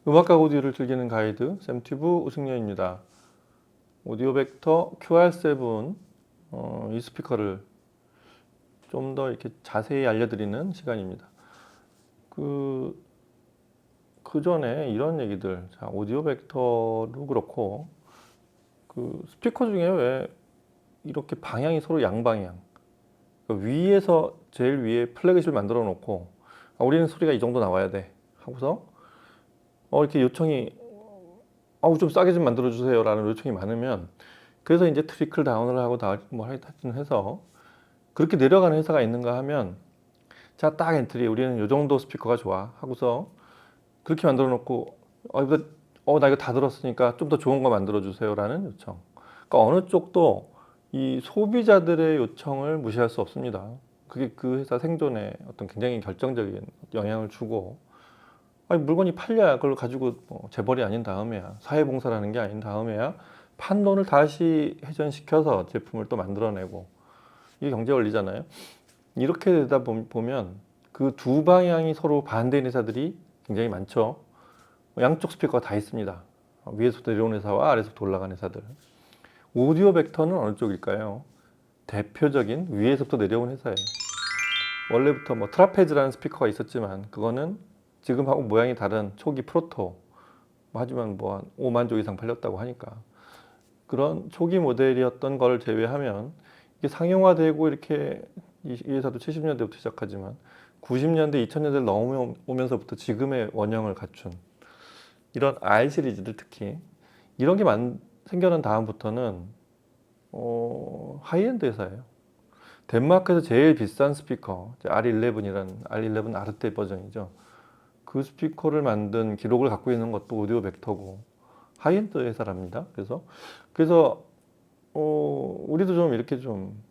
음악과 오디오를 즐기는 가이드 샘튜브 우승렬입니다. 오디오 벡터 QR7 이 스피커를 좀 더 이렇게 자세히 알려드리는 시간입니다. 그 전에 이런 얘기들, 자, 오디오 벡터도 그렇고 그 스피커 중에 왜 이렇게 방향이 서로 양방향, 그 위에서 제일 위에 플래그십을 만들어 놓고 우리는 소리가 이 정도 나와야 돼 하고서 이렇게 요청이 좀 싸게 좀 만들어 주세요 라는 요청이 많으면, 그래서 이제 트리클 다운을 하고 뭐 하여튼 해서 그렇게 내려가는 회사가 있는가 하면, 자, 딱 엔트리 우리는 요 정도 스피커가 좋아 하고서 그렇게 만들어 놓고 나 이거 다 들었으니까 좀 더 좋은 거 만들어 주세요 라는 요청. 그러니까 어느 쪽도 이 소비자들의 요청을 무시할 수 없습니다. 그게 그 회사 생존에 어떤 굉장히 결정적인 영향을 주고, 물건이 팔려야 그걸 가지고 재벌이 아닌 다음에야, 사회봉사라는 게 아닌 다음에야 판돈을 다시 회전시켜서 제품을 또 만들어내고, 이게 경제 원리잖아요. 이렇게 되다 보면 그 두 방향이 서로 반대인 회사들이 굉장히 많죠. 양쪽 스피커가 다 있습니다. 위에서부터 내려오는 회사와 아래에서부터 올라가는 회사들. 오디오 벡터는 어느 쪽일까요? 대표적인 위에서부터 내려온 회사예요. 원래부터 뭐 트라페즈라는 스피커가 있었지만 그거는 지금하고 모양이 다른 초기 프로토, 하지만 뭐 한 5만 조 이상 팔렸다고 하니까 그런 초기 모델이었던 걸 제외하면 이게 상용화되고 이렇게, 이 회사도 70년대부터 시작하지만 90년대, 2000년대를 넘어오면서부터 지금의 원형을 갖춘 이런 R 시리즈들, 특히 이런 게 생겨난 다음부터는 하이엔드 회사예요. 덴마크에서 제일 비싼 스피커 R11이라는, R11 아르테 버전이죠. 그 스피커를 만든 기록을 갖고 있는 것도 오디오 벡터고 하이엔드 회사랍니다. 그래서 우리도 좀 이렇게 좀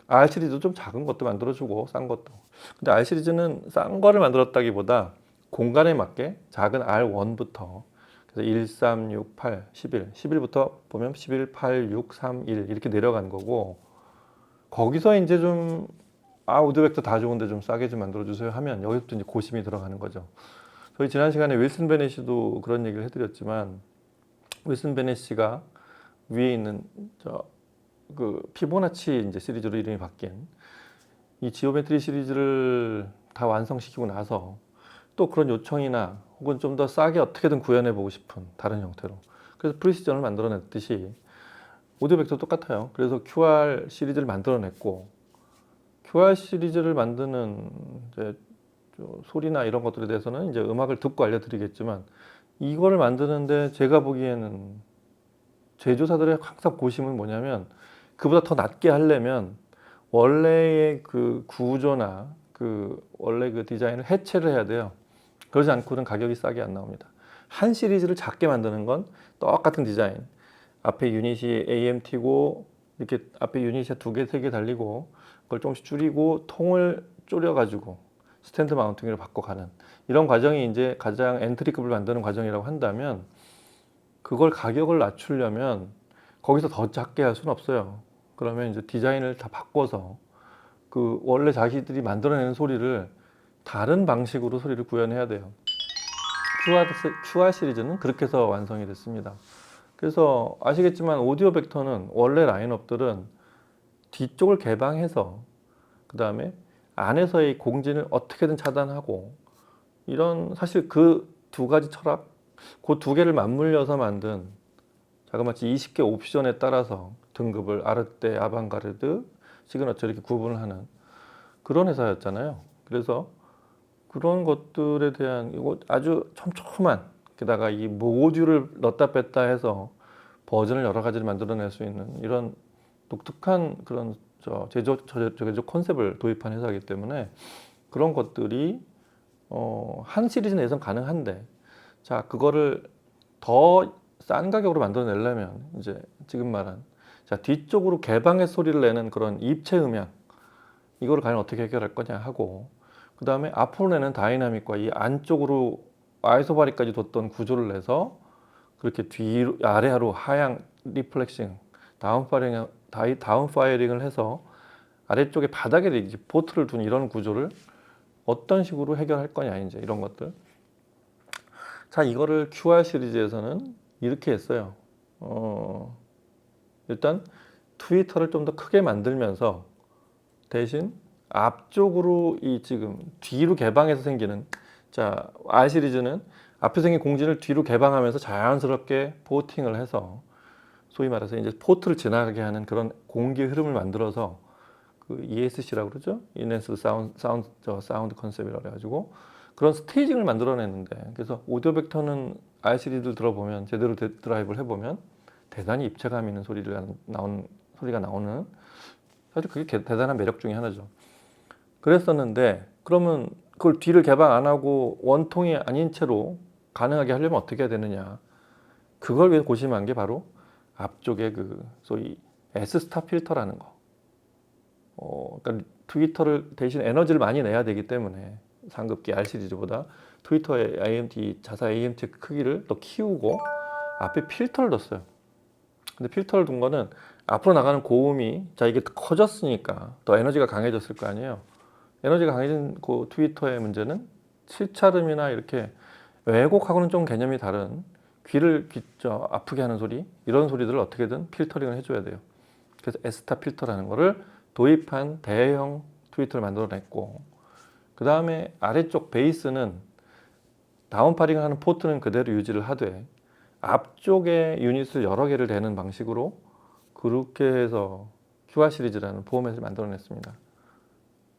R 시리즈도 좀 작은 것도 만들어주고 싼 것도. 근데 R 시리즈는 싼 거를 만들었다기보다 공간에 맞게 작은 R1부터, 그래서 1, 3, 6, 8, 11, 11부터 보면 11, 8, 6, 3, 1 이렇게 내려간 거고, 거기서 이제 좀 오디오 벡터 다 좋은데 좀 싸게 좀 만들어주세요 하면 여기서부터 이제 고심이 들어가는 거죠. 저희 지난 시간에 윌슨 베넷이도 그런 얘기를 해드렸지만, 윌슨 베넷이가 위에 있는 그 피보나치 이제 시리즈로 이름이 바뀐 이 지오메트리 시리즈를 다 완성시키고 나서 또 그런 요청이나 혹은 좀 더 싸게 어떻게든 구현해 보고 싶은 다른 형태로, 그래서 프리시전을 만들어냈듯이 오디오 벡터 똑같아요. 그래서 QR 시리즈를 만들어냈고, QR 시리즈를 만드는 이제 소리나 이런 것들에 대해서는 이제 음악을 듣고 알려드리겠지만, 이거를 만드는데 제가 보기에는 제조사들의 항상 고심은 뭐냐면, 그보다 더 낮게 하려면 원래의 그 구조나 그 원래 그 디자인을 해체를 해야 돼요. 그러지 않고는 가격이 싸게 안 나옵니다. 한 시리즈를 작게 만드는 건 똑같은 디자인, 앞에 유닛이 AMT고 이렇게 앞에 유닛이 두 개, 세 개 달리고 그걸 조금씩 줄이고 통을 줄여가지고 스탠드 마운팅으로 바꿔가는 이런 과정이 이제 가장 엔트리급을 만드는 과정이라고 한다면, 그걸 가격을 낮추려면 거기서 더 작게 할 수는 없어요. 그러면 이제 디자인을 다 바꿔서 그 원래 자기들이 만들어내는 소리를 다른 방식으로 소리를 구현해야 돼요. QR 시리즈는 그렇게 해서 완성이 됐습니다. 그래서 아시겠지만 오디오 벡터는 원래 라인업들은 뒤쪽을 개방해서 그 다음에 안에서의 공진을 어떻게든 차단하고, 이런 사실 그 두 가지 철학, 그 두 개를 맞물려서 만든 자그마치 20개 옵션에 따라서 등급을 아르떼, 아방가르드, 시그너처 이렇게 구분을 하는 그런 회사였잖아요. 그래서 그런 것들에 대한 이거 아주 촘촘한, 게다가 이 모듈을 넣었다 뺐다 해서 버전을 여러 가지를 만들어낼 수 있는 이런 독특한 그런 제조 컨셉을 도입한 회사이기 때문에 그런 것들이 한 시리즈 내에선 가능한데, 자, 그거를 더 싼 가격으로 만들어내려면 이제 지금 말한 뒤쪽으로 개방해서 소리를 내는 그런 입체 음향, 이거를 과연 어떻게 해결할 거냐 하고, 그 다음에 앞으로 내는 다이나믹과 이 안쪽으로 아이소바리까지 뒀던 구조를 내서 그렇게 뒤로 아래로 하향 리플렉싱, 다운 파이링을 해서 아래쪽에 바닥에 이제 보트를 둔 이런 구조를 어떤 식으로 해결할 거냐, 이제 이런 것들. 자, 이거를 QR 시리즈에서는 이렇게 했어요. 일단 트위터를 좀 더 크게 만들면서 대신 앞쪽으로 이 지금 뒤로 개방해서 생기는, 자, R 시리즈는 앞에 생긴 공진을 뒤로 개방하면서 자연스럽게 포팅을 해서 소위 말해서 이제 포트를 지나가게 하는 그런 공기 흐름을 만들어서 그 ESC라고 그러죠. 인핸스드 사운드 컨셉이라고 해가지고 그런 스테이징을 만들어냈는데, 그래서 오디오 벡터는 R 시리즈를 들어보면 제대로 드라이브를 해보면 대단히 입체감 있는 소리가 나오는, 사실 그게 대단한 매력 중에 하나죠. 그랬었는데 그러면 그걸 뒤를 개방 안 하고 원통이 아닌 채로 가능하게 하려면 어떻게 해야 되느냐, 그걸 위해 고심한 게 바로 앞쪽에 그 소위 S스타 필터라는 거. 그러니까 트위터를 대신 에너지를 많이 내야 되기 때문에 상급기 R 시리즈보다 트위터의 자사 AMT 크기를 더 키우고 앞에 필터를 뒀어요. 근데 필터를 둔 거는 앞으로 나가는 고음이, 자, 이게 커졌으니까 더 에너지가 강해졌을 거 아니에요. 에너지가 강해진 그 트위터의 문제는 실차름이나 이렇게 왜곡하고는 좀 개념이 다른 귀를 아프게 하는 소리, 이런 소리들을 어떻게든 필터링을 해줘야 돼요. 그래서 S타 필터라는 거를 도입한 대형 트위터를 만들어냈고, 그 다음에 아래쪽 베이스는 다운파링을 하는 포트는 그대로 유지를 하되 앞쪽에 유닛을 여러 개를 대는 방식으로 그렇게 해서 QR 시리즈라는 보호맷을 만들어냈습니다.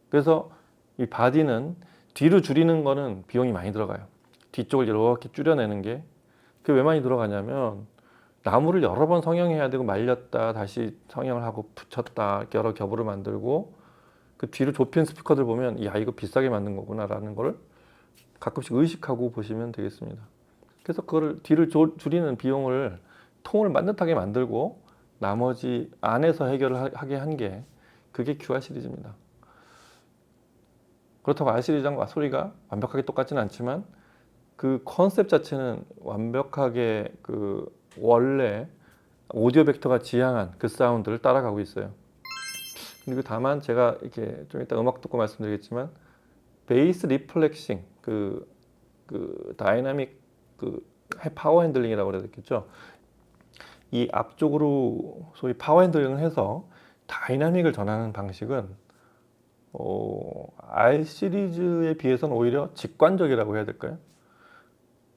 그래서 이 바디는 뒤로 줄이는 거는 비용이 많이 들어가요. 뒤쪽을 이렇게 줄여내는 게, 그게 왜 많이 들어가냐면 나무를 여러 번 성형해야 되고 말렸다 다시 성형을 하고 붙였다 이렇게 여러 겹으로 만들고, 그 뒤로 좁힌 스피커들 보면 야, 이거 비싸게 만든 거구나 라는 거를 가끔씩 의식하고 보시면 되겠습니다. 그래서 그걸 뒤를 줄이는 비용을 통을 반듯하게 만들고 나머지 안에서 해결을 하게 한 게 그게 QR 시리즈입니다. 그렇다고 R 시리즈랑 소리가 완벽하게 똑같지는 않지만 그 컨셉 자체는 완벽하게 그 원래 오디오 벡터가 지향한 그 사운드를 따라가고 있어요. 그리고 다만 제가 이렇게 좀 이따 음악 듣고 말씀드리겠지만 베이스 리플렉싱, 그 다이나믹 파워 핸들링이라고 그래야 되겠죠. 이 앞쪽으로 소위 파워 핸들링을 해서 다이나믹을 전하는 방식은 R 시리즈에 비해서는 오히려 직관적이라고 해야 될까요?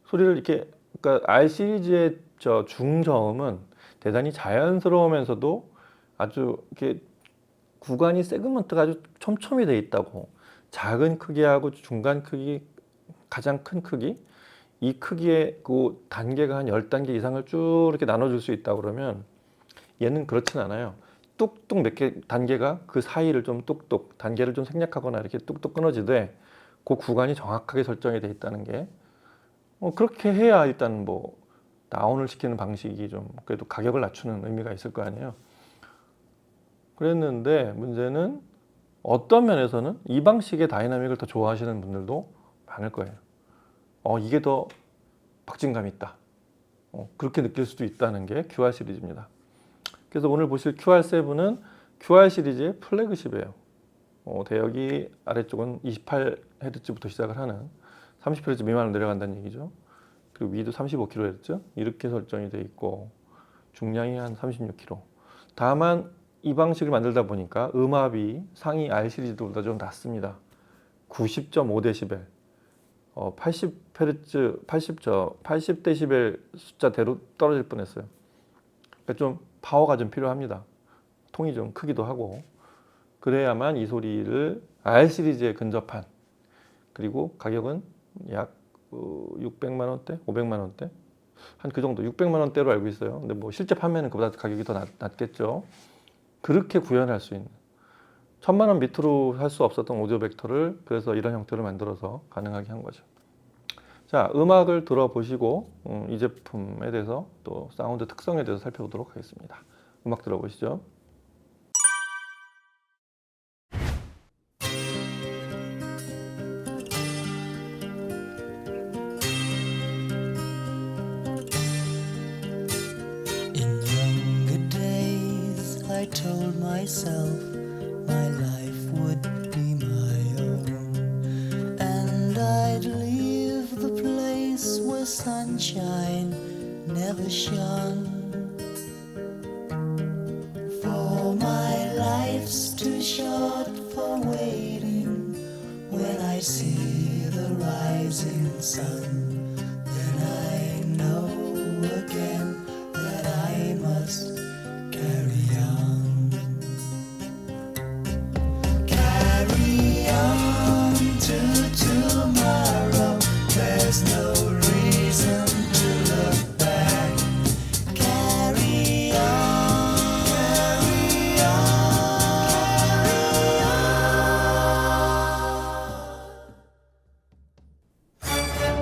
소리를 이렇게, 그러니까 R 시리즈의 중저음은 대단히 자연스러우면서도 아주 이렇게 구간이 세그먼트가 아주 촘촘히 돼 있다고, 작은 크기하고 중간 크기, 가장 큰 크기, 이 크기의 그 단계가 한 10단계 이상을 쭉 이렇게 나눠줄 수 있다 그러면 얘는 그렇진 않아요. 뚝뚝 몇 개 단계가 그 사이를 좀 뚝뚝 단계를 좀 생략하거나 이렇게 뚝뚝 끊어지되 그 구간이 정확하게 설정이 돼 있다는 게, 그렇게 해야 일단 뭐 다운을 시키는 방식이 좀 그래도 가격을 낮추는 의미가 있을 거 아니에요. 그랬는데 문제는 어떤 면에서는 이 방식의 다이나믹을 더 좋아하시는 분들도 많을 거예요. 이게 더 박진감 있다. 그렇게 느낄 수도 있다는 게 QR 시리즈입니다. 그래서 오늘 보실 QR7은 QR 시리즈의 플래그십이에요. 대역이 아래쪽은 28Hz부터 시작을 하는 30Hz 미만으로 내려간다는 얘기죠. 그리고 위도 35kHz 이렇게 설정이 되어 있고 중량이 한 36kg. 다만 이 방식을 만들다 보니까 음압이 상위 R 시리즈보다 좀 낮습니다. 90.5dB. 80dB 숫자대로 떨어질 뻔했어요. 그러니까 좀 파워가 좀 필요합니다. 통이 좀 크기도 하고, 그래야만 이 소리를 R 시리즈에 근접한, 그리고 가격은 약 600만 원대, 500만 원대, 한 그 정도 600만 원대로 알고 있어요. 근데 뭐 실제 판매는 그보다 가격이 더 낮겠죠. 그렇게 구현할 수 있는, 1000만 원 밑으로 할 수 없었던 오디오 벡터를 그래서 이런 형태로 만들어서 가능하게 한 거죠. 자, 음악을 들어보시고 이 제품에 대해서 또 사운드 특성에 대해서 살펴보도록 하겠습니다. 음악 들어보시죠. In younger days, I told myself my life would be my own, and I'd leave the place where sunshine never shone. For my life's too short for waiting. When I see the rising sun, then I know again that I must carry on. Carry on to tomorrow. There's no reason to look back. Carry on, carry on, carry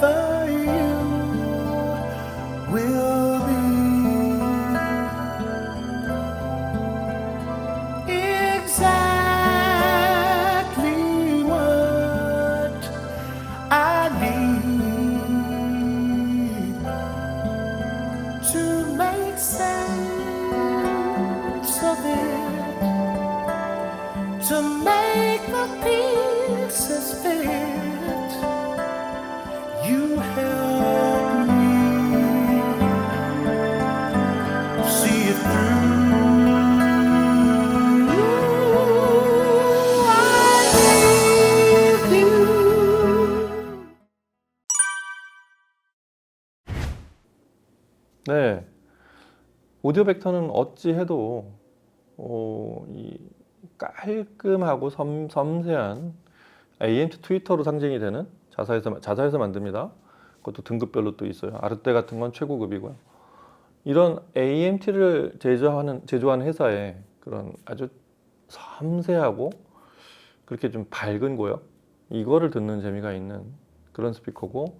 forever you will be exactly what I need to make sense of it, to make the pieces fit. You help me see it through. I need you. 네, 오디오 벡터는 어찌 해도 이 깔끔하고 섬세한 AMT 트위터로 상징이 되는 자사에서 만듭니다. 그것도 등급별로 또 있어요. 아르떼 같은 건 최고급이고요. 이런 AMT를 제조하는 회사의 그런 아주 섬세하고 그렇게 좀 밝은 고역, 이거를 듣는 재미가 있는 그런 스피커고,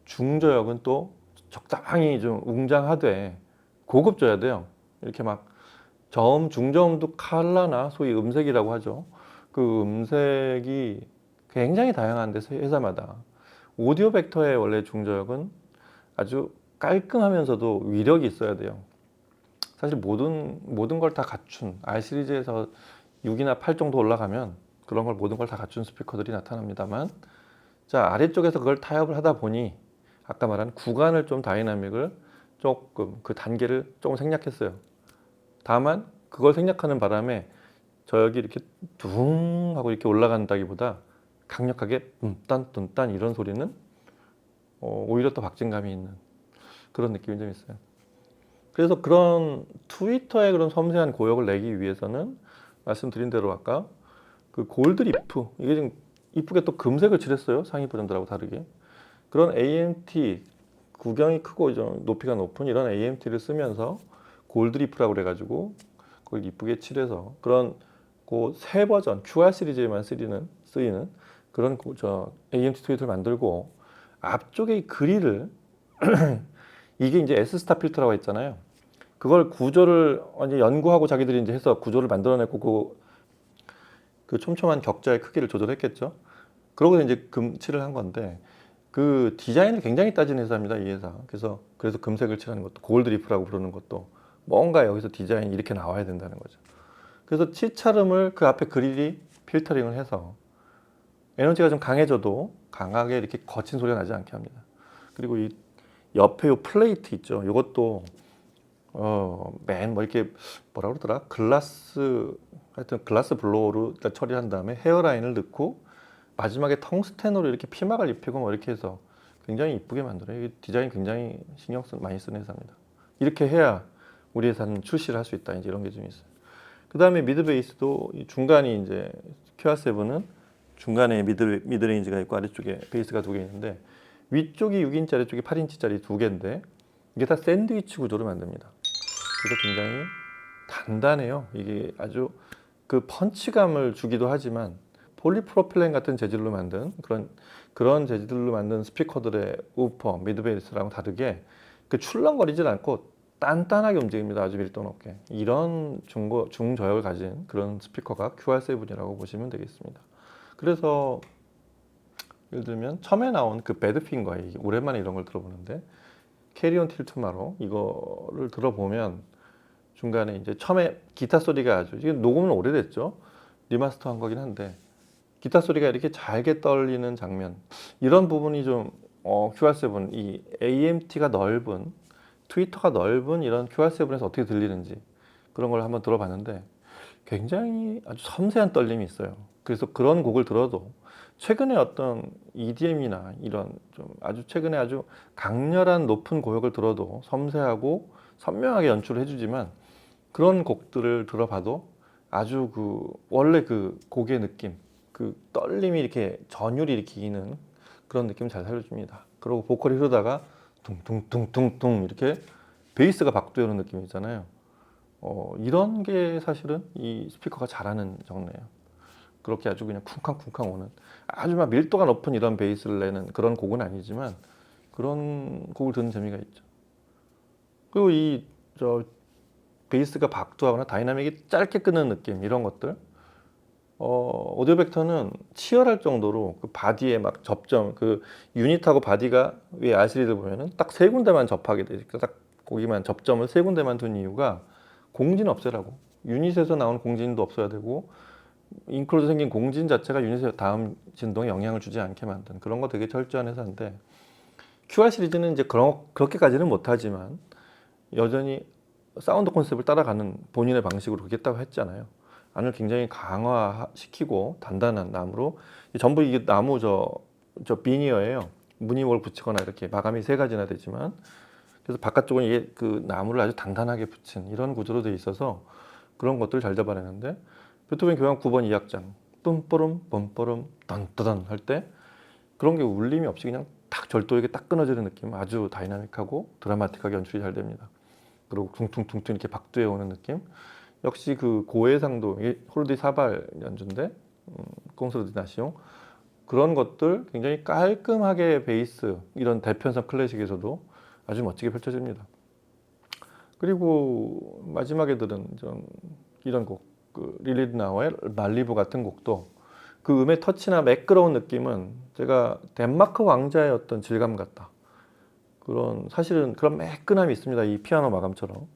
중저역은 또 적당히 좀 웅장하되 고급져야 돼요. 이렇게 막 중저음도 컬러나 소위 음색이라고 하죠. 그 음색이 굉장히 다양한데 회사마다. 오디오 벡터의 원래 중저역은 아주 깔끔하면서도 위력이 있어야 돼요. 사실 모든 걸 다 갖춘 R 시리즈에서 6이나 8 정도 올라가면 그런 걸 모든 걸 다 갖춘 스피커들이 나타납니다만, 자, 아래쪽에서 그걸 타협을 하다 보니 아까 말한 구간을 좀 다이나믹을 조금 그 단계를 조금 생략했어요. 다만 그걸 생략하는 바람에 저역이 이렇게 둥 하고 이렇게 올라간다기보다 강력하게 뚠딴 이런 소리는 오히려 더 박진감이 있는 그런 느낌이 좀 있어요. 그래서 그런 트위터의 그런 섬세한 고역을 내기 위해서는 말씀드린 대로 아까 그 골드 리프, 이게 지금 이쁘게 또 금색을 칠했어요. 상위 버전들하고 다르게. 그런 AMT 구경이 크고 좀 높이가 높은 이런 AMT를 쓰면서 골드리프라고 그래가지고 그걸 이쁘게 칠해서 그런 그 새 버전 QR 시리즈에만 쓰이는 그런 저 AMT 트윗을 만들고 앞쪽에 이 그릴을 이게 이제 S스타 필터라고 했잖아요. 그걸 구조를 이제 연구하고 자기들이 이제 해서 구조를 만들어내고 그 촘촘한 격자의 크기를 조절했겠죠. 그러고 이제 금칠을 한 건데 그 디자인을 굉장히 따지는 회사입니다, 이 회사. 그래서 금색을 칠하는 것도 골드리프라고 부르는 것도 뭔가 여기서 디자인이 이렇게 나와야 된다는 거죠. 그래서 치차름을 그 앞에 그릴이 필터링을 해서 에너지가 좀 강해져도 강하게 이렇게 거친 소리가 나지 않게 합니다. 그리고 이 옆에 요 플레이트 있죠. 이것도 맨 뭐 이렇게 뭐라 그러더라? 하여튼 글라스 블로우로 일단 처리한 다음에 헤어라인을 넣고 마지막에 텅스텐으로 이렇게 피막을 입히고 뭐 이렇게 해서 굉장히 이쁘게 만들어요. 이 디자인 굉장히 많이 쓰는 회사입니다. 이렇게 해야 우리 회사는 출시를 할 수 있다. 이제 이런 게 좀 있어요. 그 다음에 미드 베이스도 중간이 이제 QR7은 중간에 미드레인지가 있고 아래쪽에 베이스가 두 개 있는데 위쪽이 6인치 아래쪽이 8인치짜리 두 개인데 이게 다 샌드위치 구조로 만듭니다. 그래서 굉장히 단단해요. 이게 아주 그 펀치감을 주기도 하지만 폴리프로필렌 같은 재질로 만든 그런 재질로 만든 스피커들의 우퍼 미드베이스랑 다르게 그 출렁거리질 않고 단단하게 움직입니다. 아주 밀도 높게. 이런 중저역을 가진 그런 스피커가 QR7이라고 보시면 되겠습니다. 그래서 예를 들면 처음에 나온 그 배드핑거, 오랜만에 이런 걸 들어보는데 캐리온 틸투마로 이거를 들어보면 중간에 이제 처음에 기타 소리가 아주 이게 녹음은 오래됐죠. 리마스터한 거긴 한데 기타 소리가 이렇게 잘게 떨리는 장면 이런 부분이 좀 QR7 이 AMT가 넓은 트위터가 넓은 이런 QR7에서 어떻게 들리는지 그런 걸 한번 들어봤는데 굉장히 아주 섬세한 떨림이 있어요. 그래서 그런 곡을 들어도 최근에 어떤 EDM이나 이런 좀 아주 최근에 아주 강렬한 높은 고역을 들어도 섬세하고 선명하게 연출을 해주지만 그런 곡들을 들어봐도 아주 원래 그 곡의 느낌, 그 떨림이 이렇게 전율이 이렇게 이는 그런 느낌을 잘 살려줍니다. 그리고 보컬이 흐르다가 둥둥둥둥둥 이렇게 베이스가 박도오는 느낌이 있잖아요. 이런 게 사실은 이 스피커가 잘하는 정도예요. 그렇게 아주 그냥 쿵쾅쿵쾅 오는 아주 막 밀도가 높은 이런 베이스를 내는 그런 곡은 아니지만 그런 곡을 듣는 재미가 있죠. 그리고 베이스가 박도하거나 다이나믹이 짧게 끊는 느낌 이런 것들 오디오 벡터는 치열할 정도로 그 바디에 막 접점 그 유닛하고 바디가 위에 RCD를 보면은 딱 세 군데만 접하게 돼. 딱 거기만 접점을 세 군데만 둔 이유가 공진 없애라고. 유닛에서 나오는 공진도 없어야 되고 잉크로도 생긴 공진 자체가 유닛의 다음 진동에 영향을 주지 않게 만든 그런 거 되게 철저한 회사인데 QR 시리즈는 이제 그렇게까지는 못하지만 여전히 사운드 컨셉을 따라가는 본인의 방식으로 그렇게 했다고 했잖아요. 안을 굉장히 강화시키고 단단한 나무로 전부 이게 나무 저 비니어예요. 무늬목을 붙이거나 이렇게 마감이 세 가지나 되지만 그래서 바깥쪽은 이게 그 나무를 아주 단단하게 붙인 이런 구조로 되어 있어서 그런 것들을 잘 잡아내는데 베토벤 교향 9번 2악장 뿜뽀름 뿜뽀름 던떠던 할 때 그런 게 울림이 없이 그냥 딱 절도에게 딱 끊어지는 느낌 아주 다이나믹하고 드라마틱하게 연출이 잘 됩니다. 그리고 퉁퉁퉁퉁 이렇게 박두에 오는 느낌 역시 그 고해상도 이게 홀디 사발 연주인데 꽁스르디 나시옹 그런 것들 굉장히 깔끔하게 베이스 이런 대편성 클래식에서도 아주 멋지게 펼쳐집니다. 그리고 마지막에 들은 좀 이런 곡 릴리드 나워의 말리부 같은 곡도 그 음의 터치나 매끄러운 느낌은 제가 덴마크 왕자의 어떤 질감 같다. 사실은 그런 매끈함이 있습니다. 이 피아노 마감처럼.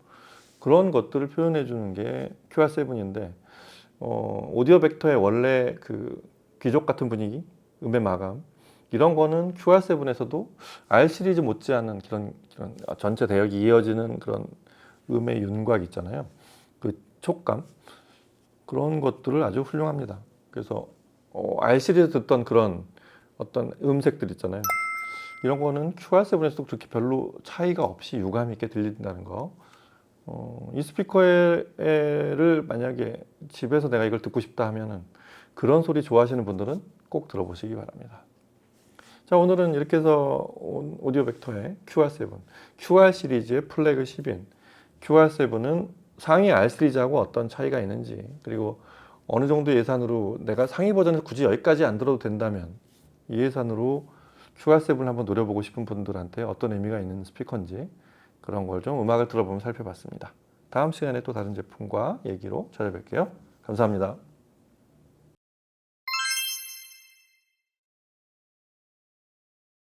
그런 것들을 표현해 주는 게 QR7인데 오디오 벡터의 원래 그 귀족 같은 분위기, 음의 마감 이런 거는 QR7에서도 R 시리즈 못지않은 그런 전체 대역이 이어지는 그런 음의 윤곽 있잖아요. 그 촉감 그런 것들을 아주 훌륭합니다. 그래서 R 시리즈 듣던 그런 어떤 음색들 있잖아요. 이런 거는 QR7에서도 그렇게 별로 차이가 없이 유감 있게 들린다는 거. 이 스피커를 만약에 집에서 내가 이걸 듣고 싶다 하면은 그런 소리 좋아하시는 분들은 꼭 들어보시기 바랍니다. 자, 오늘은 이렇게 해서 오디오 벡터의 QR7, QR 시리즈의 플래그 10인 QR7은 상위 R 시리즈하고 어떤 차이가 있는지, 그리고 어느 정도 예산으로 내가 상위 버전에서 굳이 여기까지 안 들어도 된다면 이 예산으로 QR7을 한번 노려보고 싶은 분들한테 어떤 의미가 있는 스피커인지 그런 걸 좀 음악을 들어보면 살펴봤습니다. 다음 시간에 또 다른 제품과 얘기로 찾아뵐게요. 감사합니다.